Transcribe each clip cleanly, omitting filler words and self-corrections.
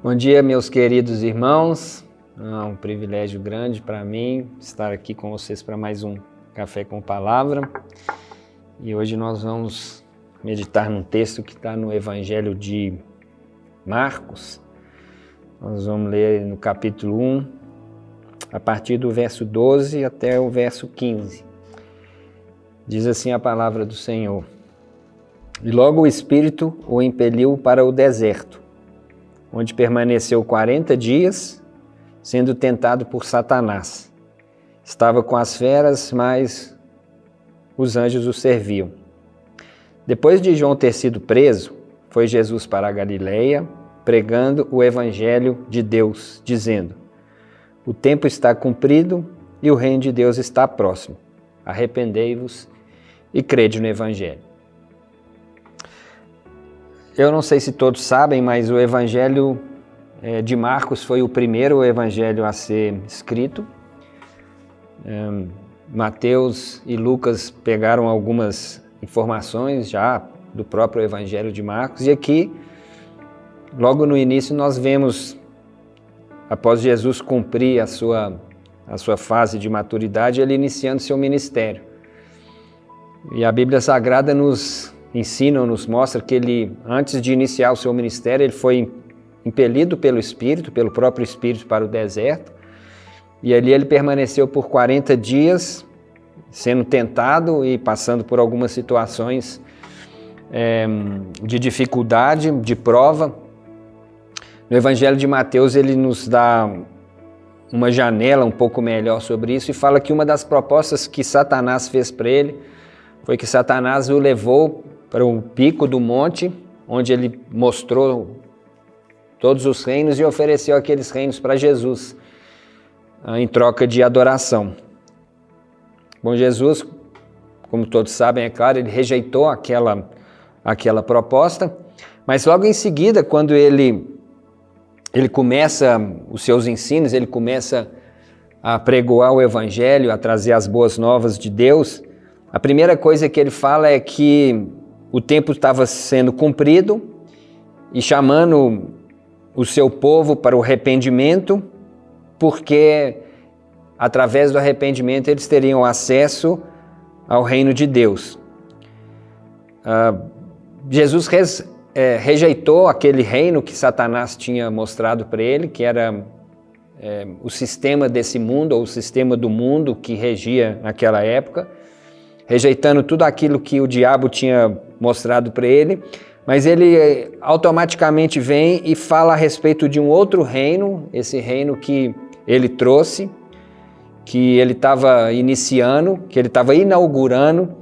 Bom dia, meus queridos irmãos. É um privilégio grande para mim estar aqui com vocês para mais um Café com Palavra. E hoje nós vamos meditar num texto que está no Evangelho de Marcos. Nós vamos ler no capítulo 1, a partir do verso 12 até o verso 15. Diz assim a palavra do Senhor: E logo o Espírito o impeliu para o deserto, onde permaneceu 40 dias, sendo tentado por Satanás. Estava com as feras, mas os anjos o serviam. Depois de João ter sido preso, foi Jesus para a Galileia, pregando o Evangelho de Deus, dizendo: O tempo está cumprido e o reino de Deus está próximo. Arrependei-vos e crede no Evangelho. Eu não sei se todos sabem, mas o Evangelho de Marcos foi o primeiro evangelho a ser escrito. Mateus e Lucas pegaram algumas informações já do próprio Evangelho de Marcos, e aqui, logo no início, nós vemos, após Jesus cumprir a sua fase de maturidade, ele iniciando seu ministério. E a Bíblia Sagrada nos ensina, nos mostra que ele, antes de iniciar o seu ministério, ele foi impelido pelo Espírito, pelo próprio Espírito, para o deserto, e ali ele permaneceu por 40 dias, sendo tentado e passando por algumas situações de dificuldade, de prova. No Evangelho de Mateus ele nos dá uma janela um pouco melhor sobre isso e fala que uma das propostas que Satanás fez para ele foi que Satanás o levou para um pico do monte, onde ele mostrou todos os reinos e ofereceu aqueles reinos para Jesus, em troca de adoração. Bom, Jesus, como todos sabem, é claro, ele rejeitou aquela proposta, mas logo em seguida, quando ele começa os seus ensinos, ele começa a pregoar o Evangelho, a trazer as boas novas de Deus, a primeira coisa que ele fala é que o tempo estava sendo cumprido e chamando o seu povo para o arrependimento, porque através do arrependimento eles teriam acesso ao reino de Deus. Jesus rejeitou aquele reino que Satanás tinha mostrado para ele, que era o sistema desse mundo, ou o sistema do mundo que regia naquela época, rejeitando tudo aquilo que o diabo tinha mostrado para ele, mas ele automaticamente vem e fala a respeito de um outro reino, esse reino que ele trouxe, que ele estava iniciando, que ele estava inaugurando,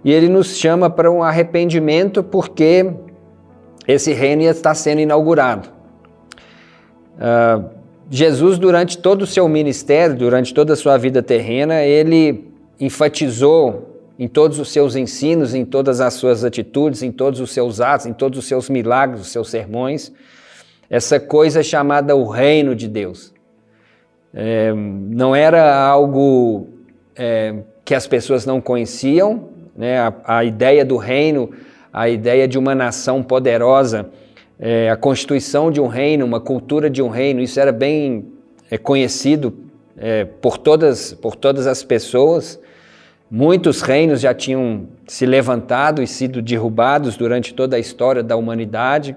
e ele nos chama para um arrependimento porque esse reino ia estar sendo inaugurado. Jesus, durante todo o seu ministério, durante toda a sua vida terrena, ele enfatizou em todos os seus ensinos, em todas as suas atitudes, em todos os seus atos, em todos os seus milagres, os seus sermões, essa coisa chamada o reino de Deus. Não era algo que as pessoas não conheciam, né? A ideia do reino, a ideia de uma nação poderosa, a constituição de um reino, uma cultura de um reino, isso era bem conhecido por todas as pessoas. Muitos reinos já tinham se levantado e sido derrubados durante toda a história da humanidade.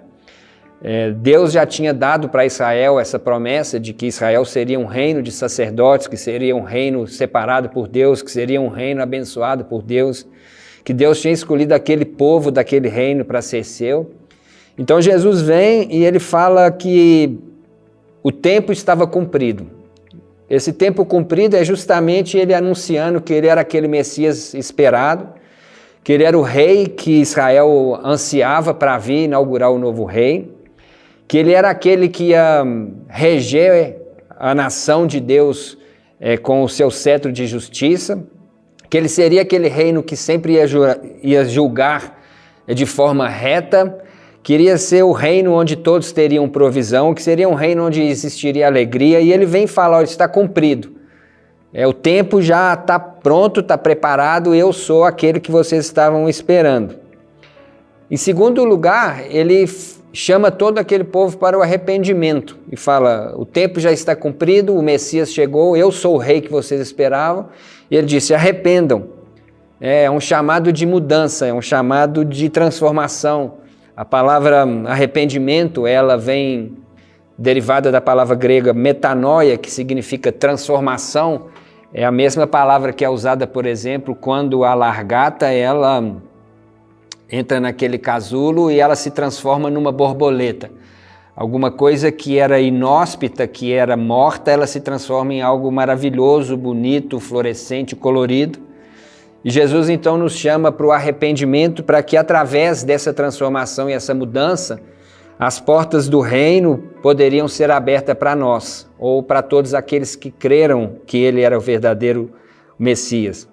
Deus já tinha dado para Israel essa promessa de que Israel seria um reino de sacerdotes, que seria um reino separado por Deus, que seria um reino abençoado por Deus, que Deus tinha escolhido aquele povo daquele reino para ser seu. Então Jesus vem e ele fala que o tempo estava cumprido. Esse tempo cumprido é justamente ele anunciando que ele era aquele Messias esperado, que ele era o rei que Israel ansiava para vir inaugurar o novo rei, que ele era aquele que ia reger a nação de Deus com o seu cetro de justiça, que ele seria aquele reino que sempre ia julgar de forma reta, queria ser o reino onde todos teriam provisão, que seria um reino onde existiria alegria, e ele vem falar: olha, está cumprido. O tempo já está pronto, está preparado, eu sou aquele que vocês estavam esperando. Em segundo lugar, ele chama todo aquele povo para o arrependimento e fala: o tempo já está cumprido, o Messias chegou, eu sou o rei que vocês esperavam. E ele disse: arrependam. É um chamado de mudança, é um chamado de transformação. A palavra arrependimento, ela vem derivada da palavra grega metanoia, que significa transformação. É a mesma palavra que é usada, por exemplo, quando a largata ela entra naquele casulo e ela se transforma numa borboleta. Alguma coisa que era inóspita, que era morta, ela se transforma em algo maravilhoso, bonito, florescente, colorido. E Jesus então nos chama para o arrependimento, para que através dessa transformação e essa mudança, as portas do reino poderiam ser abertas para nós, ou para todos aqueles que creram que ele era o verdadeiro Messias.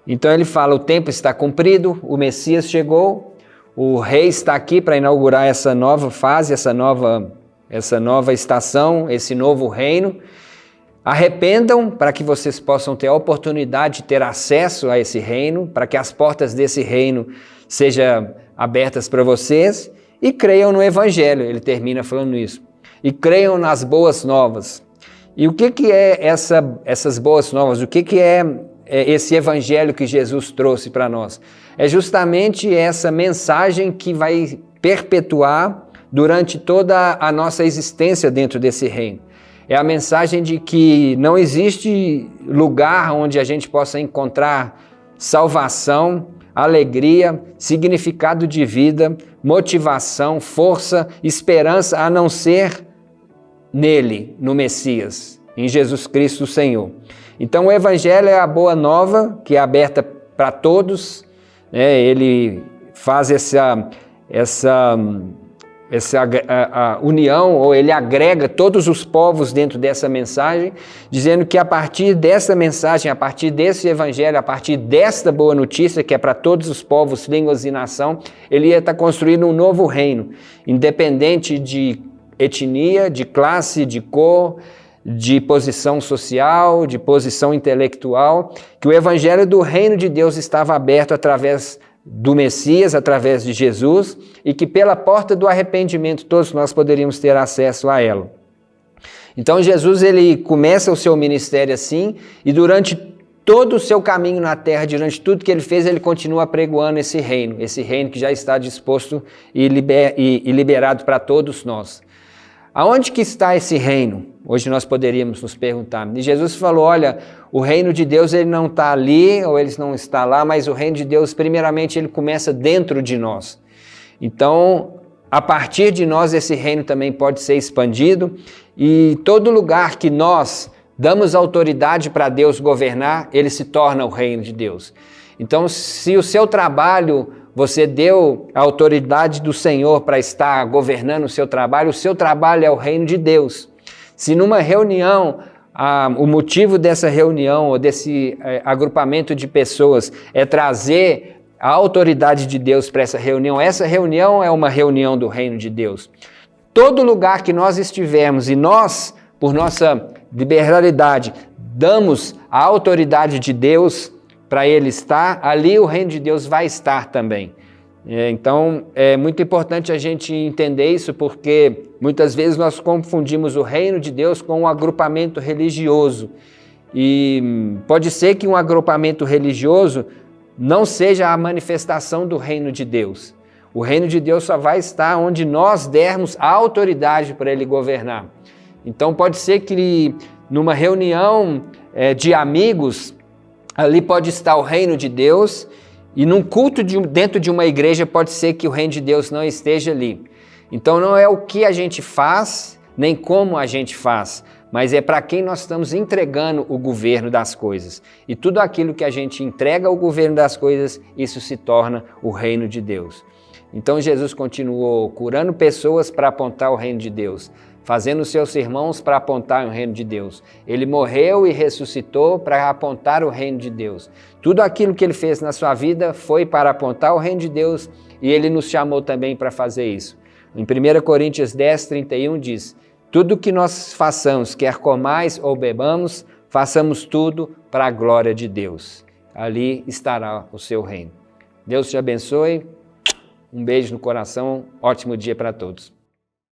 Então ele fala: o tempo está cumprido, o Messias chegou, o rei está aqui para inaugurar essa nova fase, essa nova estação, esse novo reino. Arrependam para que vocês possam ter a oportunidade de ter acesso a esse reino, para que as portas desse reino sejam abertas para vocês, e creiam no Evangelho. Ele termina falando isso. E creiam nas boas novas. E o que é essas boas novas? O que é esse Evangelho que Jesus trouxe para nós? É justamente essa mensagem que vai perpetuar durante toda a nossa existência dentro desse reino. É a mensagem de que não existe lugar onde a gente possa encontrar salvação, alegria, significado de vida, motivação, força, esperança, a não ser nele, no Messias, em Jesus Cristo, o Senhor. Então o Evangelho é a boa nova que é aberta para todos, né? Ele faz essa união, ou ele agrega todos os povos dentro dessa mensagem, dizendo que a partir dessa mensagem, a partir desse Evangelho, a partir desta boa notícia, que é para todos os povos, línguas e nação, ele ia estar construindo um novo reino, independente de etnia, de classe, de cor, de posição social, de posição intelectual, que o Evangelho do reino de Deus estava aberto através do Messias, através de Jesus, e que pela porta do arrependimento todos nós poderíamos ter acesso a ela. Então Jesus ele começa o seu ministério assim, e durante todo o seu caminho na terra, durante tudo que ele fez, ele continua apregoando esse reino que já está disposto e liberado para todos nós. Aonde que está esse reino? Hoje nós poderíamos nos perguntar. E Jesus falou: olha, o reino de Deus ele não está ali, ou ele não está lá, mas o reino de Deus, primeiramente, ele começa dentro de nós. Então, a partir de nós, esse reino também pode ser expandido, e todo lugar que nós damos autoridade para Deus governar, ele se torna o reino de Deus. Então, se o seu trabalho, você deu a autoridade do Senhor para estar governando o seu trabalho é o reino de Deus. Se numa reunião, o motivo dessa reunião ou desse agrupamento de pessoas é trazer a autoridade de Deus para essa reunião é uma reunião do reino de Deus. Todo lugar que nós estivermos e nós, por nossa liberalidade, damos a autoridade de Deus para ele estar, ali o reino de Deus vai estar também. Então, é muito importante a gente entender isso, porque muitas vezes nós confundimos o reino de Deus com um agrupamento religioso. E pode ser que um agrupamento religioso não seja a manifestação do reino de Deus. O reino de Deus só vai estar onde nós dermos a autoridade para ele governar. Então, pode ser que numa reunião de amigos, ali pode estar o reino de Deus, e num culto dentro de uma igreja pode ser que o reino de Deus não esteja ali. Então não é o que a gente faz, nem como a gente faz, mas é para quem nós estamos entregando o governo das coisas. E tudo aquilo que a gente entrega ao governo das coisas, isso se torna o reino de Deus. Então Jesus continuou curando pessoas para apontar o reino de Deus, fazendo seus sermões para apontar o reino de Deus. Ele morreu e ressuscitou para apontar o reino de Deus. Tudo aquilo que ele fez na sua vida foi para apontar o reino de Deus, e ele nos chamou também para fazer isso. Em 1 Coríntios 10, 31 diz: tudo que nós façamos, quer comais ou bebamos, façamos tudo para a glória de Deus. Ali estará o seu reino. Deus te abençoe. Um beijo no coração, ótimo dia para todos.